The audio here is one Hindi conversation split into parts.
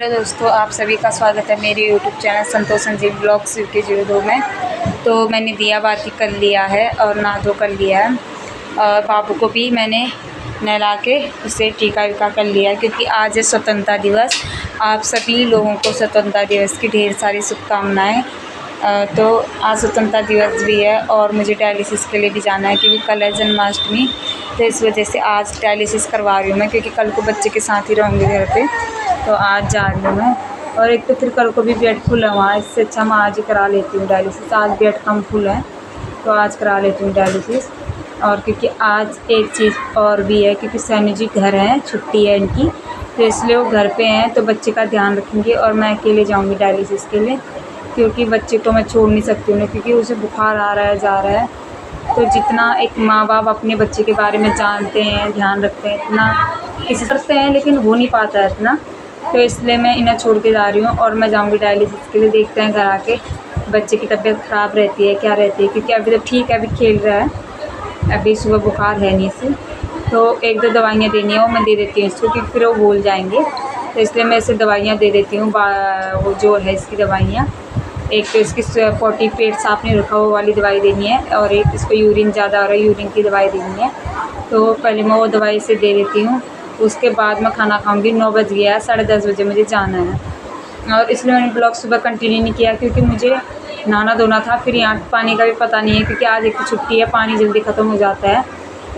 हेलो दोस्तों, आप सभी का स्वागत है मेरे यूट्यूब चैनल संतोष संजीव ब्लॉग्स के 02 में। तो मैंने दिया बाती कर लिया है और नहा धो कर लिया है और बाबू को भी मैंने नहला के उसे टीका वीका कर लिया है क्योंकि आज है स्वतंत्रता दिवस। आप सभी लोगों को स्वतंत्रता दिवस की ढेर सारी शुभकामनाएँ। तो आज स्वतंत्रता दिवस भी है और मुझे डायलिसिस के लिए भी जाना है क्योंकि कल है जन्माष्टमी। तो इस वजह से आज डायलिसिस करवा रही हूँ मैं, क्योंकि कल को बच्चे के साथ ही रहूँगी घर पे, तो आज जा रही हूँ मैं। और एक तो फिर कल को भी बेड फुल है वहाँ, इससे अच्छा मैं आज ही करा लेती हूँ डायलिसिस। आज बेड कम फुल है तो आज करा लेती हूँ डायलिसिस। और क्योंकि आज एक चीज़ और भी है, क्योंकि सैनी जी घर हैं, छुट्टी है इनकी, तो इसलिए वो घर पे हैं, तो बच्चे का ध्यान रखेंगे और मैं अकेले जाऊँगी डायलिसिस के लिए, क्योंकि बच्चे को मैं छोड़ नहीं सकती हूँ क्योंकि उसे बुखार आ रहा है, जा रहा है। तो जितना एक माँ बाप अपने बच्चे के बारे में जानते हैं, ध्यान रखते हैं, इतना किसी करते हैं लेकिन हो नहीं पाता है इतना। तो इसलिए मैं इन्हें छोड़ के जा रही हूँ और मैं जाऊँगी डायलिसिस के लिए। देखते हैं घर आके बच्चे की तबीयत ख़राब रहती है क्या रहती है, क्योंकि अभी तो ठीक है, अभी खेल रहा है, अभी सुबह बुखार है नहीं इसे। तो एक दो दवाइयाँ देनी है वो मैं दे देती हूँ इसको, क्योंकि फिर वो भूल जाएंगे, तो इसलिए मैं इसे दवाइयाँ दे देती हूँ। वो जो है इसकी दवाइयाँ, एक तो इसकी पोटी पेट साफ़ नहीं रखा वो वाली दवाई देनी है, और एक इसको यूरिन ज़्यादा आ रहा है, यूरिन की दवाई देनी है। तो पहले मैं वो दवाई इसे दे देती हूँ, उसके बाद मैं खाना खाऊंगी। 9 बज गया है, 10:30 बजे मुझे जाना है। और इसलिए मैंने ब्लॉग सुबह कंटिन्यू नहीं किया क्योंकि मुझे नहाना धोना था, फिर यहाँ पानी का भी पता नहीं है क्योंकि आज एक छुट्टी है, पानी जल्दी ख़त्म हो जाता है।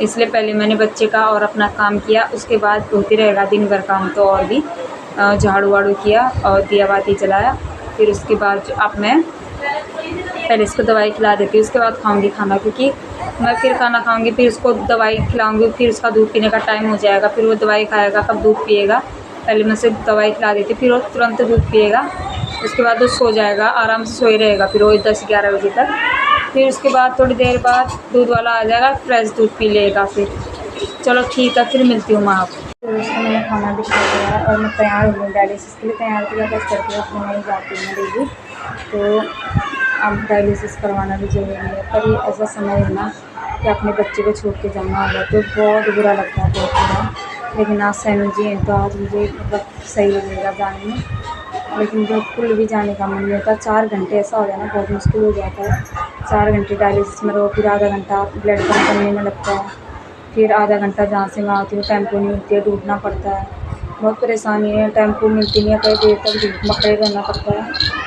इसलिए पहले मैंने बच्चे का और अपना काम किया, उसके बाद होती रहेगा दिन भर काम। तो और भी झाड़ू वाड़ू किया और दिया बाती जलाया। फिर उसके बाद अब मैं पहले इसको दवाई खिला देती हूँ, उसके बाद खाऊंगी खाना, क्योंकि मैं फिर खाना खाऊंगी, फिर उसको दवाई खिलाऊंगी, फिर उसका दूध पीने का टाइम हो जाएगा, फिर वो दवाई खाएगा, कब दूध पिएगा। पहले मैं उसे दवाई खिला देती हूँ, फिर वो तुरंत दूध पिएगा। उसके बाद वो सो जाएगा, आराम से सोए रहेगा फिर वो 10-11 बजे तक। फिर उसके बाद थोड़ी देर बाद दूध वाला आ जाएगा, फ्रेश दूध पी लेगा फिर। चलो ठीक है, फिर मिलती हूँ मैं आपको। तो उसको मैंने खाना भी खा लिया है और मैं तैयार हो गई डायलिसिस के लिए। तैयार तो बस करके अपने नहीं जाती हूँ मैं डेली, तो अब डायलिसिस करवाना भी ज़रूरी है। पर ये ऐसा समय है ना कि अपने बच्चे को छोड़ के जाना होगा तो बहुत बुरा लगता है, बहुत बुरा। लेकिन आज सैनी जी हैं तो आज मुझे मतलब सही लगेगा जाने में, लेकिन बिल्कुल भी जाने का मन नहीं होता। 4 घंटे ऐसा हो जाए ना, बहुत मुश्किल हो जाता है। 4 घंटे डायलिसिस में रहो, फिर आधा घंटा ब्लड कम करने में लगता है, फिर आधा घंटा जहाँ से मैं आती हूँ टेम्पो नहीं मिलती है, ढूंढना पड़ता है, बहुत परेशानी है। टेम्पो मिलती नहीं है, कई देर तक धूप में खड़े रहना पड़ता है।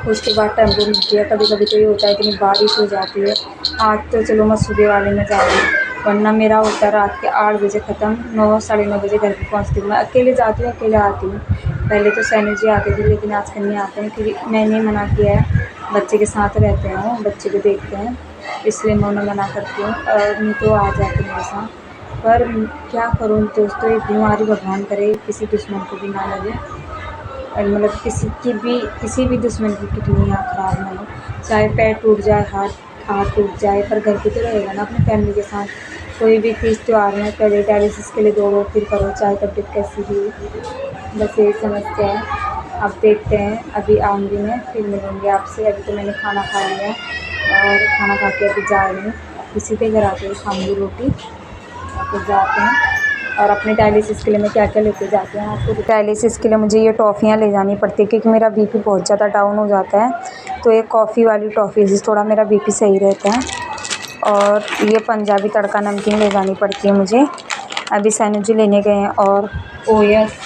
उसके बाद टेम्पो मिलती है। कभी कभी तो ये होता है कि बारिश हो जाती है। आज तो चलो मैं सुबह वाले में जा रही हूँ, वरना मेरा होता है रात के 8 बजे ख़त्म, 9 साढ़े 9 बजे घर पर पहुँचती हूँ। मैं अकेले जाती हूँ, अकेले आती हूँ। पहले तो सैनी जी आते थे लेकिन आजकल नहीं आते हैं, क्योंकि मैंने मना किया है, बच्चे के साथ रहते हैं, वो बच्चे को देखते हैं, इसलिए मैं उन्हें मना करती हूँ। नहीं तो आ जाते मेरे साथ। पर क्या करूँ दोस्तों, एक बीमारी भगवान करे किसी दुश्मन को भी ना लगे, और मतलब किसी भी दुश्मन की किडनी यहाँ ख़राब ना हो, चाहे पैर टूट जाए, हाथ टूट जाए, पर घर पे तो रहेगा ना अपनी फैमिली के साथ। कोई भी तीज त्यौहार में पहले डायलिसिस के लिए दौड़ो फिर करो, चाहे तबीयत कैसी भी हो। बस यही समस्या है। अब देखते हैं, अभी आऊँगी मैं, फिर मिलूँगी आपसे। अभी तो मैंने खाना खा लिया और खाना खा के अभी जा रही हूँ, इसी के घर आके खाऊँगी रोटी। तो जाते हैं। और अपने डायलिसिस के लिए मैं क्या क्या लेके जाती हूँ आपको। डायलिसिस के लिए मुझे ये टॉफ़ियाँ ले जानी पड़ती है क्योंकि मेरा बीपी बहुत ज़्यादा डाउन हो जाता है, तो ये कॉफ़ी वाली टॉफ़ी से थोड़ा मेरा बीपी सही रहता है। और ये पंजाबी तड़का नमकीन ले जानी पड़ती है मुझे। अभी सैनी जी लेने गए हैं, और ओएस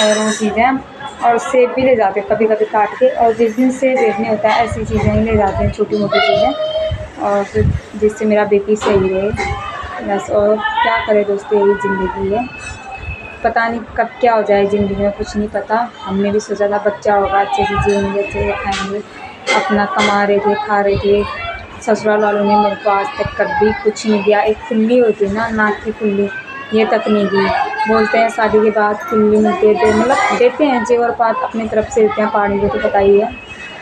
और वो चीज़ें, और सेब भी ले जाते हैं कभी कभी काट के, और जिस दिन सेब नहीं होता है ऐसी चीज़ें ही ले जाते हैं, छोटी मोटी चीज़ें, और फिर जिससे मेरा बीपी सही रहे बस। और क्या करें दोस्तों, यही ज़िंदगी है, पता नहीं कब क्या हो जाए ज़िंदगी में, कुछ नहीं पता। हमने भी सोचा था बच्चा होगा, अच्छे से जिएंगे, अच्छे से खाएँगे, अपना कमा रहे थे, खा रहे थे। ससुराल वालों ने मेरे को आज तक कभी कुछ नहीं दिया। एक फुल्ली होती है ना, नाक की फुल्ली, ये तक नहीं दी। बोलते हैं शादी के बाद फुल्ली मिलती है, मतलब देते हैं, जेवर पात अपनी तरफ से देते हैं, पहाड़ी को तो पता ही है,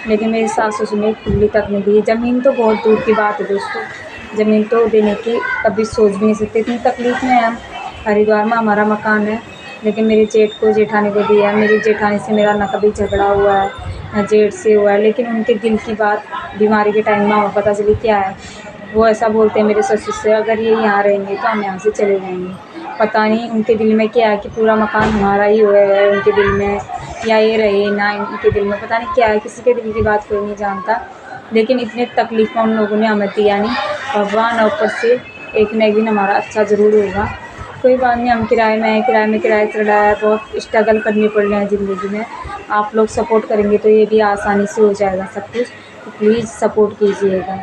लेकिन मेरे सास ससुर ने फुल्ली तक नहीं दी। ज़मीन तो बहुत दूर की बात है दोस्तों, ज़मीन तो देने की कभी सोच भी नहीं सकते। इतनी तकलीफ़ में हम हरिद्वार में हमारा मकान है, लेकिन मेरे जेठ को जेठानी को दिया है। मेरी जेठानी से मेरा ना कभी झगड़ा हुआ है, ना जेठ से हुआ है, लेकिन उनके दिल की बात बीमारी के टाइम में हमें पता चली क्या है। वो ऐसा बोलते हैं मेरे ससुर से, अगर ये यहाँ रहेंगे तो हम यहाँ से चले जाएंगे। पता नहीं उनके दिल में क्या है कि पूरा मकान हमारा ही हुआ है, उनके दिल में या ये रहे ना इनके दिल में, पता नहीं क्या है, किसी के दिल की बात कोई नहीं जानता। लेकिन इतने तकलीफ़ में उन लोगों ने हमें दिया नहीं। भगवान ऊपर से एक न एक दिन हमारा अच्छा ज़रूर होगा। कोई बात नहीं, हम किराए में हैं, किराया चढ़ाया है, बहुत स्ट्रगल करनी पड़ रही है ज़िंदगी में। आप लोग सपोर्ट करेंगे तो ये भी आसानी से हो जाएगा सब कुछ, तो प्लीज़ सपोर्ट कीजिएगा।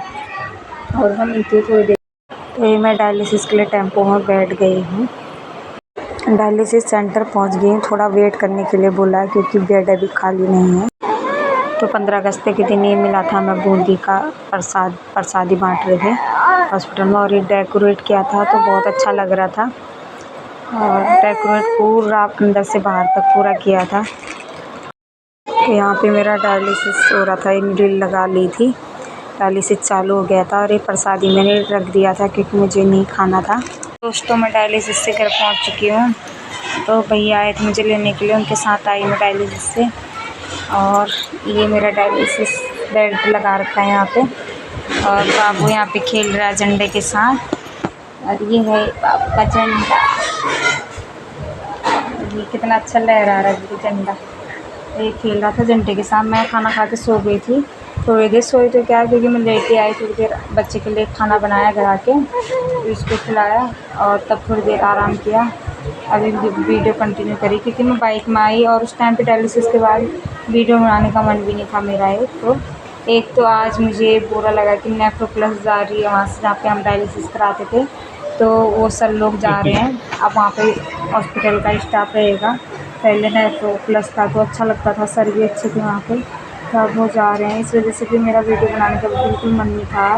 और हम इनके थोड़ी देर तो ये मैं डायलिसिस के लिए टेम्पो में बैठ गई हूँ। डायलिसिस सेंटर पहुँच गई हूँ। थोड़ा वेट करने के लिए बोला है क्योंकि बेड अभी खाली नहीं है। तो 15 अगस्त के दिन ये मिला था, मैं बूंदी का प्रसादी बांट रहे थे हॉस्पिटल में, और ये डेकोरेट किया था तो बहुत अच्छा लग रहा था। और डेकोरेट पूरा अंदर से बाहर तक पूरा किया था। तो यहाँ पे मेरा डायलिसिस हो रहा था, इन ड्रिल लगा ली थी, डायलिसिस चालू हो गया था। और ये प्रसादी मैंने रख दिया था क्योंकि मुझे नहीं खाना था। दोस्तों मैं डायलिसिस से घर पहुँच चुकी हूँ। तो भैया आए थे मुझे लेने के लिए, उनके साथ आई मैं डायलिसिस से। और ये मेरा डायलिसिस बेल्ट लगा रखा है यहाँ पे, और बाबू यहाँ पे खेल रहा है झंडे के साथ। और ये है बाबू का झंडा, ये कितना अच्छा लहरा रहा है झंडा। ये खेल रहा था झंडे के साथ। मैं खाना खा के सो गई थी, थोड़ी देर सोई तो क्या, क्योंकि मैं लेट ही आई। थोड़ी देर बच्चे के लिए खाना बनाया घर आके, तो इसको खिलाया और तब थोड़ी देर आराम किया। अभी वीडियो कंटिन्यू करी क्योंकि मैं बाइक में आई, और उस टाइम पे डायलिसिस के बाद वीडियो बनाने का मन भी नहीं था मेरा। एक तो आज मुझे बुरा लगा कि नेफ्रोप्लस जा रही है वहाँ से, जहाँ पे हम डायलिसिस कराते थे, तो वो सर लोग जा रहे हैं। अब वहाँ पे हॉस्पिटल का स्टाफ रहेगा। पहले नेफ्रोप्लस था तो अच्छा लगता था, सर भी अच्छे थे वहाँ पे, तो अब वो जा रहे हैं। इस वजह से भी मेरा वीडियो बनाने का बिल्कुल मन नहीं था,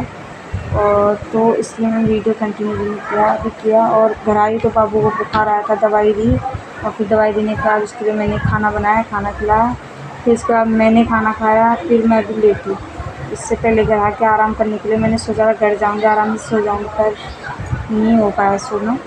और तो इसलिए मैं वीडियो कंटिन्यू भी किया। और घर आई तो बाबू को बुखार आया था, दवाई दी, और फिर दवाई देने के बाद उसके लिए मैंने खाना बनाया, खाना खिलाया। फिर इसके बाद मैंने खाना खाया, फिर मैं भी लेटी। इससे पहले घर आके आराम करने के लिए मैंने सोचा घर जाऊँगी, आराम से सो जाऊँगी, पर नहीं हो पाया सोना।